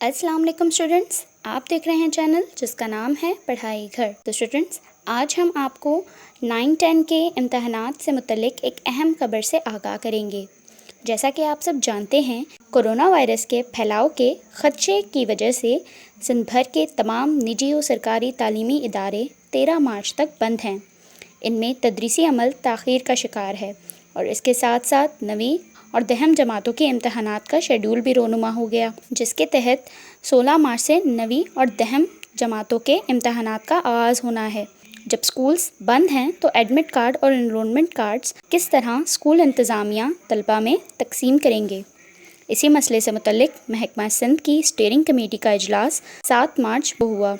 अस्सलाम वालेकुम स्टूडेंट्स, आप देख रहे हैं चैनल जिसका नाम है पढ़ाई घर। तो स्टूडेंट्स, आज हम आपको 9-10 के इम्तहानात से मुतल्लिक एक अहम खबर से आगाह करेंगे। जैसा कि आप सब जानते हैं, कोरोना वायरस के फैलाव के खदशे की वजह से सिंध भर के तमाम निजी और सरकारी तालीमी इदारे 13 मार्च तक बंद हैं। इनमें तदरीसी अमल ताख़ीर का शिकार है और इसके साथ साथ नवीं और दहम जमातों के इम्तहानात का शेड्यूल भी रोनुमा हो गया, जिसके तहत 16 मार्च से नवीं और दहम जमातों के इम्तहानात का आगाज़ होना है। जब स्कूल्स बंद हैं तो एडमिट कार्ड और एनरोलमेंट कार्ड्स किस तरह स्कूल इंतज़ामिया तलबा में तकसीम करेंगे, इसी मसले से मुतल्लिक महकमा सिंध की स्टीयरिंग कमेटी का इजलास 7 मार्च को हुआ।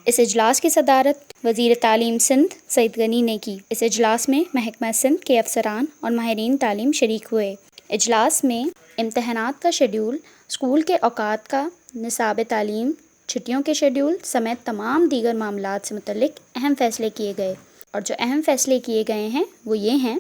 इस इजलास की सदारत वज़ीर तालीम सिंध सईद गनी ने की। इस इजलास में महकमा सिंध के अफसरान और माहिरीन तालीम शरीक हुए। इजलास में इम्तहानात का शेड्यूल, स्कूल के औकात का, निसाब तालीम, छुट्टियों के शेड्यूल समेत तमाम दीगर मामलात से मुतल्लिक अहम फ़ैसले किए गए। और जो अहम फ़ैसले किए गए हैं वो ये हैं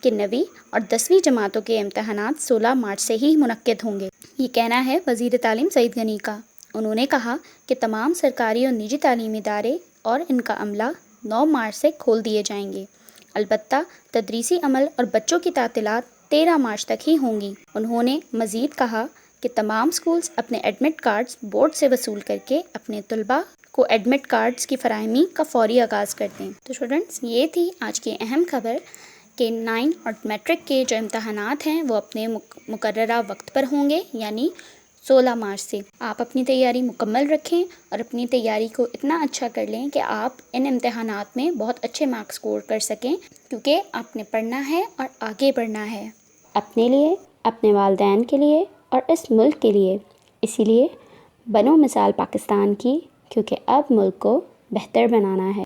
कि 9वीं और 10वीं जमातों के इम्तहानात 16 मार्च से ही मुनक्किद होंगे। ये कहना है वज़ीर तालीम सईद गनी का। उन्होंने कहा कि तमाम सरकारी और निजी तालीमी इदारे और इनका अमला 9 मार्च से खोल दिए जाएंगे। अलबत्ता तदरीसी अमल और बच्चों की तातीलात 13 मार्च तक ही होंगी। उन्होंने मज़ीद कहा कि तमाम स्कूल्स अपने एडमिट कार्ड्स बोर्ड से वसूल करके अपने तलबा को एडमिट कार्ड्स की फ़राहमी का फ़ौरी आगाज़ कर दें। तो स्टूडेंट्स, ये थी आज की अहम खबर कि 9 और मैट्रिक के जो इम्तहानात हैं वो अपने मुकर्ररा वक्त पर होंगे, यानी 16 मार्च से। आप अपनी तैयारी मुकम्मल रखें और अपनी तैयारी को इतना अच्छा कर लें कि आप इन इम्तहानात में बहुत अच्छे मार्क्स स्कोर कर सकें, क्योंकि आपने पढ़ना है और आगे बढ़ना है अपने लिए, अपने वालिदैन के लिए और इस मुल्क के लिए। इसीलिए बनो मिसाल पाकिस्तान की, क्योंकि अब मुल्क को बेहतर बनाना है।